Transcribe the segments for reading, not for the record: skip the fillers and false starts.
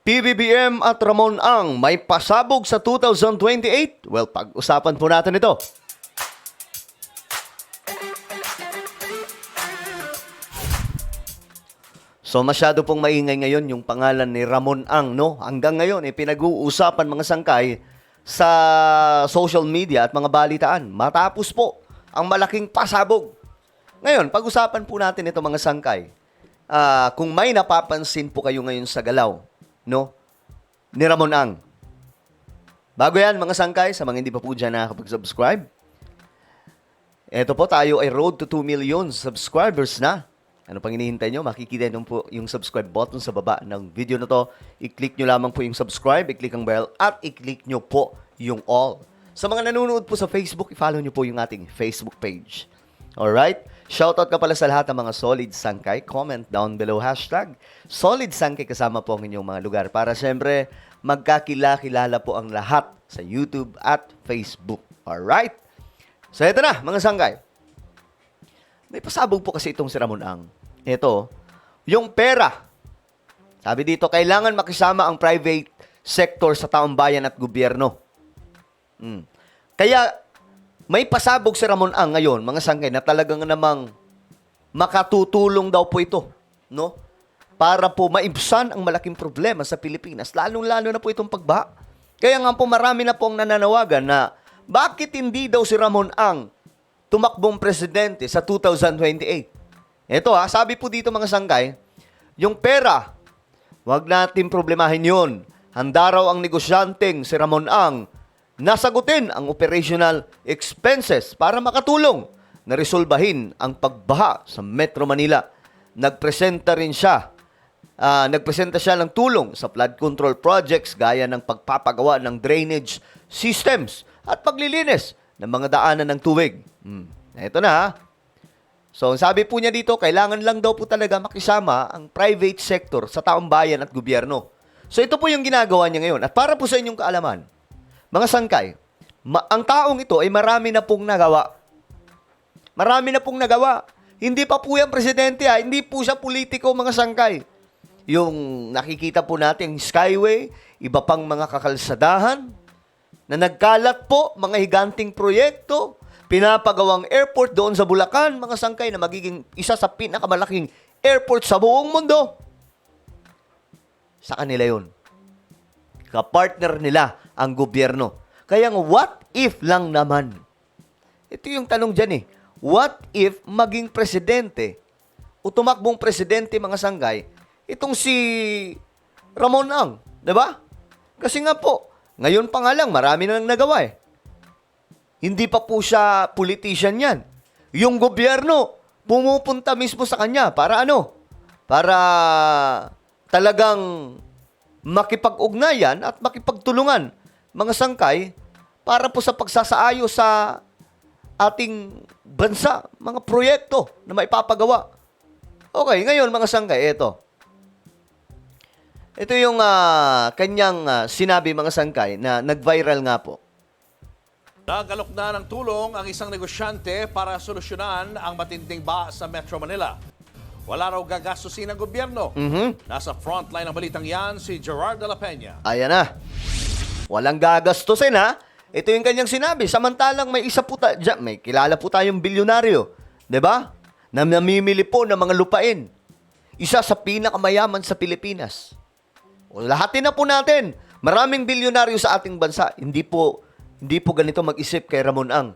PBBM at Ramon Ang may pasabog sa 2028? Well, pag-usapan po natin ito. So masyado pong maingay ngayon yung pangalan ni Ramon Ang, no? Hanggang ngayon, pinag-uusapan mga sangkay sa social media at mga balitaan. Matapos po ang malaking pasabog. Ngayon, pag-usapan po natin ito mga sangkay. Kung may napapansin po kayo ngayon sa galaw, no? Ni Ramon Ang. Bago yan mga sangkay, sa mga hindi pa po dyan nakakapag-subscribe, eto po tayo ay road to 2 million subscribers na. Ano pang hinihintay nyo? Makikita nyo po yung subscribe button sa baba ng video na to. I-click nyo lamang po yung subscribe, i-click ang bell, at i-click nyo po yung all. Sa mga nanonood po sa Facebook, i-follow nyo po yung ating Facebook page. Alright? Shoutout ka pala sa lahat ng mga Solid Sangkay. Comment down below hashtag Solid Sangkay kasama po ang inyong mga lugar para syempre magkakilala po ang lahat sa YouTube at Facebook. Alright? So ito na mga sangkay. May pasabog po kasi itong si Ramon Ang. Ito, yung pera. Sabi dito, kailangan makisama ang private sector sa taong bayan at gobyerno. Kaya, may pasabog si Ramon Ang ngayon, mga sangkay, na talagang namang makatutulong daw po ito, no? Para po maibsan ang malaking problema sa Pilipinas, lalong-lalo na po itong pagbaha. Kaya nga po marami na pong nananawagan na bakit hindi daw si Ramon Ang tumakbong presidente sa 2028. Ito sabi po dito mga sangkay, yung pera, wag natin problemahin yun. Handa raw ang negosyanteng si Ramon Ang nasagutin ang operational expenses para makatulong na resolbahin ang pagbaha sa Metro Manila. Nagpresenta siya ng tulong sa flood control projects gaya ng pagpapagawa ng drainage systems at paglilinis ng mga daanan ng tubig. Ito na So, sabi po niya dito, kailangan lang daw po talaga makisama ang private sector sa taong bayan at gobyerno. So, ito po yung ginagawa niya ngayon. At para po sa inyong kaalaman, mga sangkay, ang taong ito ay marami na pong nagawa. Marami na pong nagawa. Hindi pa po yan presidente hindi po siya politiko mga sangkay. Yung nakikita po natin Skyway, iba pang mga kakalsadahan, na nagkalat po mga higanting proyekto, pinapagawang airport doon sa Bulacan, mga sangkay na magiging isa sa pinakamalaking airport sa buong mundo. Sa kanila yun. Kapartner nila ang gobyerno. Kaya what if lang naman? Ito yung tanong dyan What if maging presidente o tumakbong presidente mga sangkay itong si Ramon Ang, 'di ba? Kasi nga po, ngayon pa nga lang marami na nang nagawa Hindi pa po siya politician yan. Yung gobyerno pumupunta mismo sa kanya para ano? Para talagang makipag-ugnayan at makipagtulungan mga sangkay para po sa pagsasaayos sa ating bansa, mga proyekto na maipapagawa. Okay, ngayon mga sangkay, ito. Ito yung kanyang sinabi mga sangkay na nag-viral nga po. Nagalok na ng tulong ang isang negosyante para solusyonan ang matinding baha sa Metro Manila. Wala raw gagastusin ng gobyerno. Nasa frontline ng balitang yan si Gerard de la Peña. Ayan na. Walang gagastusin Ito yung kanyang sinabi. Samantalang may isa po may kilala po tayong bilyonaryo. 'Di ba? Na namimili po ng mga lupain. Isa sa pinakamayaman sa Pilipinas. Lahatin na po natin. Maraming bilyonaryo sa ating bansa. Hindi po ganito mag-isip kay Ramon Ang.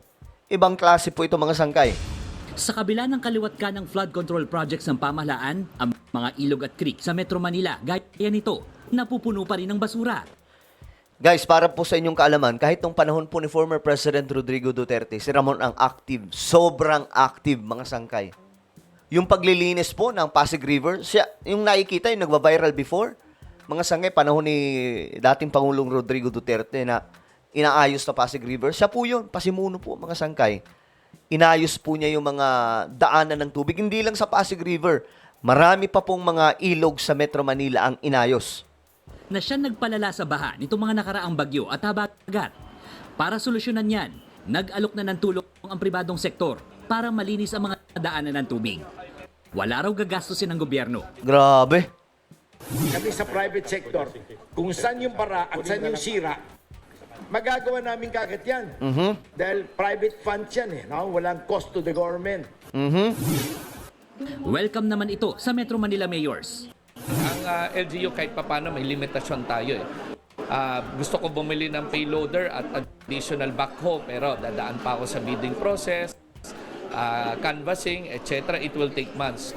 Ibang klase po ito mga sangkay. Sa kabila ng kaliwat ka ng flood control projects ng pamahalaan, ang mga ilog at creek sa Metro Manila, gaya nito, napupuno pa rin ng basura. Guys, para po sa inyong kaalaman, kahit nung panahon po ni former President Rodrigo Duterte, si Ramon Ang active, sobrang active mga sangkay. Yung paglilinis po ng Pasig River, siya, yung nakikita, yung nagba-viral before, mga sangkay, panahon ni dating Pangulong Rodrigo Duterte na inaayos na Pasig River, siya po yun, pasimuno po mga sangkay. Inayos po niya yung mga daanan ng tubig, hindi lang sa Pasig River, marami pa pong mga ilog sa Metro Manila ang inayos. Na siya nagpalala sa baha nitong mga nakaraang bagyo at habagat. Para solusyonan yan, nag-alok na ng tulong ang pribadong sektor para malinis ang mga daanan ng tubig. Wala raw gagastusin ng gobyerno. Grabe. Kami sa private sector, kung saan yung bara at saan yung sira, magagawa namin kagad yan. Dahil private funds yan eh. No? Walang cost to the government. Welcome naman ito sa Metro Manila mayors. Ang LGU kahit papano may limitasyon tayo eh. Gusto ko bumili ng payloader at additional backhoe pero dadaan pa ako sa bidding process, canvassing, etc. It will take months.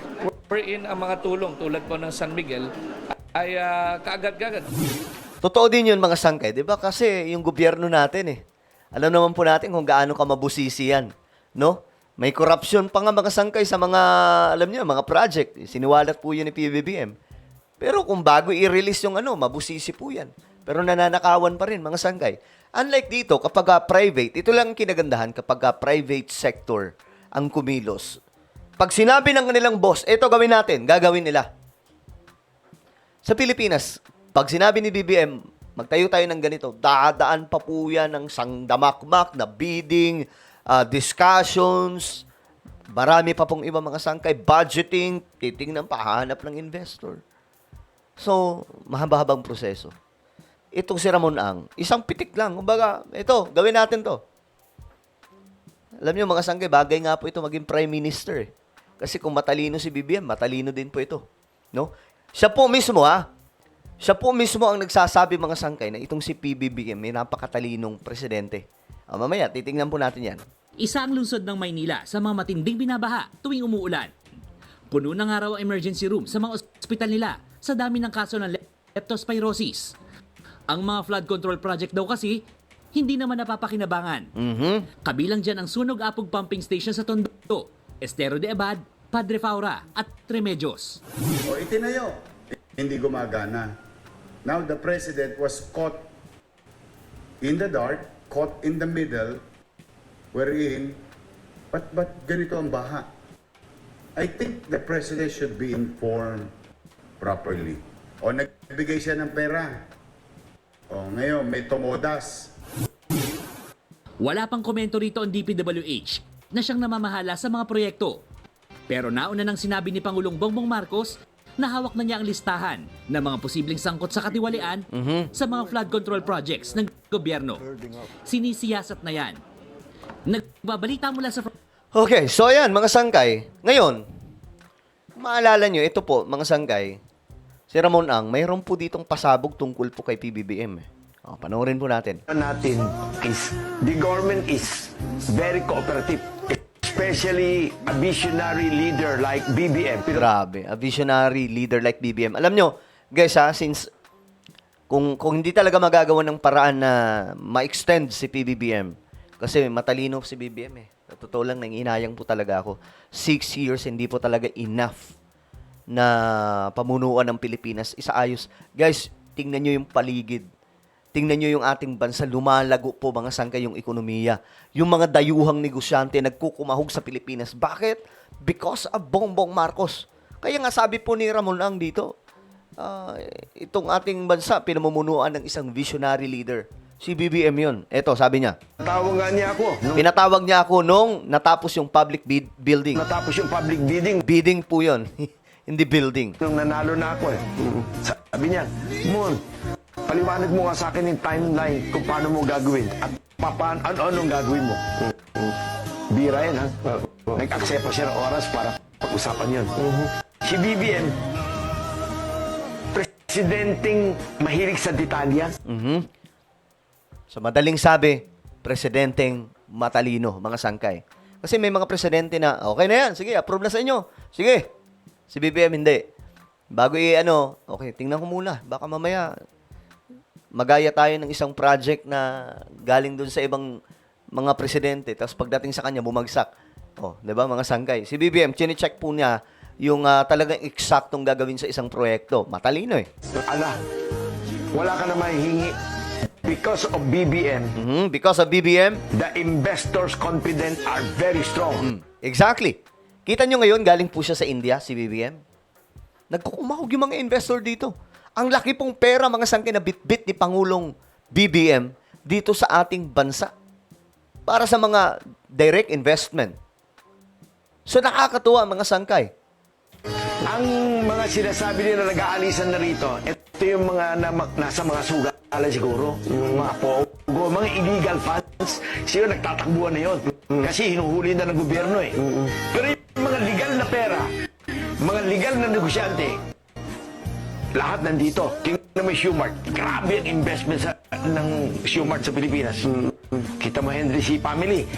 Wherein ang mga tulong tulad po ng San Miguel ay kaagad-agad. Totoo din yun mga sangkay, di ba? Kasi yung gobyerno natin alam naman po natin kung gaano ka mabusisi yan. No? May corruption pa nga mga sangkay sa mga, alam niyo, mga project. Siniwalat po yun ni PBBM. Pero kung bago i-release yung mabusisi po yan. Pero nananakawan pa rin mga sangkay. Unlike dito, kapag private, ito lang ang kinagandahan kapag private sector ang kumilos. Pag sinabi ng kanilang boss, ito gawin natin, gagawin nila. Sa Pilipinas, pag sinabi ni BBM, magtayo tayo ng ganito, dadaan pa po yan ng sangdamakmak na bidding, discussions, marami pa pong iba mga sangkay, budgeting, titingnan pa, hanap ng investor. So, mahaba-habang proseso. Itong si Ramon Ang, isang pitik lang. Kumbaga, ito, gawin natin to. Alam niyo mga sangkay, bagay nga po ito maging prime minister. Kasi kung matalino si BBM, matalino din po ito. No? Siya po mismo ang nagsasabi mga sangkay na itong si PBBM may napakatalinong presidente. Mamaya, titingnan po natin yan. Isa ang lungsod ng Maynila sa mga matinding binabaha tuwing umuulan. Puno na nga raw ang emergency room sa mga ospital nila sa dami ng kaso ng leptospirosis. Ang mga flood control project daw kasi hindi naman napapakinabangan. Kabilang dyan ang Sunog Apog Pumping Station sa Tondo, Estero de Abad, Padre Faura at Remedios. O itinayo, hindi gumagana. Now the president was caught in the dark, caught in the middle, wherein, but ganito ang baha. I think the president should be informed properly. O nagbigay siya ng pera. O ngayon, may tumodas. Wala pang komento rito ang DPWH na siyang namamahala sa mga proyekto. Pero nauna nang sinabi ni Pangulong Bongbong Marcos na hawak na niya ang listahan ng mga posibleng sangkot sa katiwalian sa mga flood control projects ng gobyerno. Sinisiyasat na yan. Nagbabalita mula sa... Okay, so ayan mga sangkay. Ngayon, maalala nyo, ito po mga sangkay, si Ramon Ang, mayroon po ditong pasabog tungkol po kay PBBM. Panoorin po natin. Natin is the government is very cooperative, especially a visionary leader like BBM. Grabe, a visionary leader like BBM. Alam nyo, guys since kung hindi talaga magagawa ng paraan na ma-extend si PBBM, kasi matalino si BBM Sa totoo lang, nanginayang po talaga ako. 6 years, hindi po talaga enough na pamunuan ng Pilipinas. Isaayos. Guys, tingnan nyo yung paligid. Tingnan nyo yung ating bansa, lumalago po mga sangkay yung ekonomiya. Yung mga dayuhang negosyante nagkukumahog sa Pilipinas. Bakit? Because of Bongbong Marcos. Kaya nga sabi po ni Ramon Ang dito, itong ating bansa, pinamumunuan ng isang visionary leader. Si BBM yun. Eto, sabi niya. Tawag nga niya ako. Pinatawag niya ako nung natapos yung public building. Natapos yung public bidding. Bidding po yun. Hindi building. Nung nanalo na ako Sabi niya, Mon, paliwanag mo nga sa akin yung timeline kung paano mo gagawin at anong gagawin mo. Bira yan, ha? Nag-accept pa siya ng oras para pag-usapan yun. Si BBM, presidenteng mahilig sa detalya. Sa madaling sabi, presidenteng matalino, mga sangkay. Kasi may mga presidente na, okay na yan, sige, approve na sa inyo. Sige. Si BBM hindi. Bago okay, tingnan ko muna. Baka mamaya, magaya tayo ng isang project na galing dun sa ibang mga presidente. Tapos pagdating sa kanya, bumagsak. Di ba, mga sangkay. Si BBM, chine-check po niya yung talagang eksaktong gagawin sa isang proyekto. Matalino Ala, wala ka na mahihingi. Because of BBM, Because of BBM, the investors' confidence are very strong. exactly. Kita nyo ngayon, galing po siya sa India, si BBM. Nagkukumahog yung mga investor dito. Ang laki pong pera, mga sangkay na bit-bit ni Pangulong BBM dito sa ating bansa. Para sa mga direct investment. So nakakatuwa, mga sangkay. Ang mga sinasabi nila nag-aalisan na rito, ito yung mga nasa mga sugalan siguro, yung mga pogo, mga illegal funds, siya nagtatakbuhan na yun. Kasi hinuhuli na ng gobyerno eh. Pero yung mga legal na pera, mga legal na negosyante, lahat nandito. Tingnan mo yung Shoemart. Grabe ang investment ng Shoemart sa Pilipinas. Kita mo Henry C. family.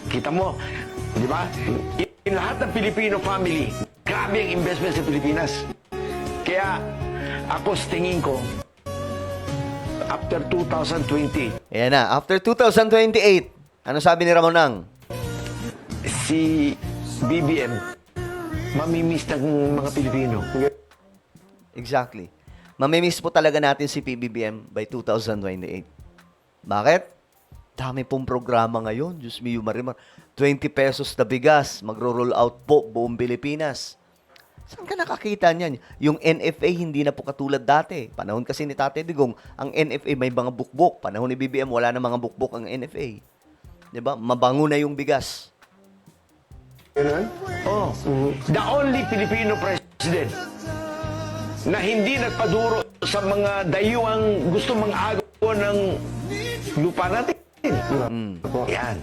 Kita mo, di ba? In lahat ng Filipino family, grabe ang investment sa Pilipinas. Kaya ako sa tingin ko, after 2020, Ayan na, after 2028, ano sabi ni Ramonang? si BBM, mamimiss ng mga Pilipino. Exactly. Mamimiss po talaga natin si PBBM by 2028. Bakit? Dami pong programa ngayon. Diyos me, Marimar. 20 pesos na bigas. Magro-roll out po buong Pilipinas. Saan ka nakakita niyan? Yung NFA hindi na po katulad dati. Panahon kasi ni Tate Digong, ang NFA may mga bukbok. Panahon ni BBM, wala na mga bukbok ang NFA. 'Di ba? Mabango na yung bigas. Oh, the only Filipino president na hindi nagpaduro sa mga dayuang gusto mang-agaw ng lupa natin. Yan.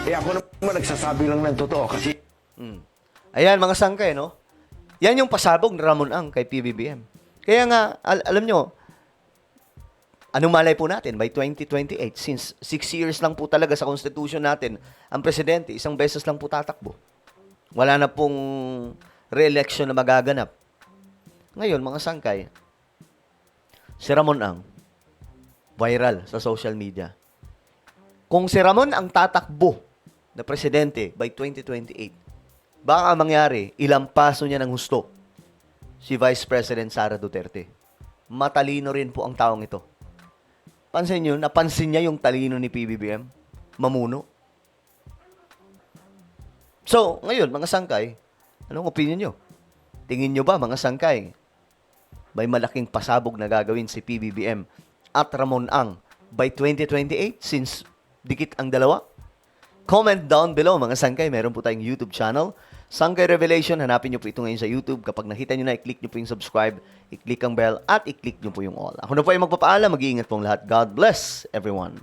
Eh ako naman nagsasabi lang ng totoo kasi Ayan, mga sangkay, no? Yan yung pasabog ni Ramon Ang kay PBBM. Kaya nga, alam nyo, anong malay po natin by 2028? Since 6 years lang po talaga sa Constitution natin, ang presidente, isang beses lang po tatakbo. Wala na pong re-election na magaganap. Ngayon, mga sangkay, si Ramon Ang, viral sa social media. Kung si Ramon ang tatakbo na presidente by 2028, baka mangyari, ilang paso niya ng husto si Vice President Sara Duterte. Matalino rin po ang taong ito. Pansin nyo, napansin niya yung talino ni PBBM? Mamuno. So, ngayon, mga sangkay, anong opinion nyo? Tingin nyo ba, mga sangkay, may malaking pasabog na gagawin si PBBM at Ramon Ang by 2028 since dikit ang dalawa? Comment down below, mga sangkay. Meron po tayong YouTube channel, Sangkay Revelation. Hanapin nyo po ito ngayon sa YouTube. Kapag nakita nyo na, i-click nyo po yung subscribe, i-click ang bell, at i-click nyo po yung all. Ako na po ay magpapaalam. Mag-iingat pong lahat. God bless everyone.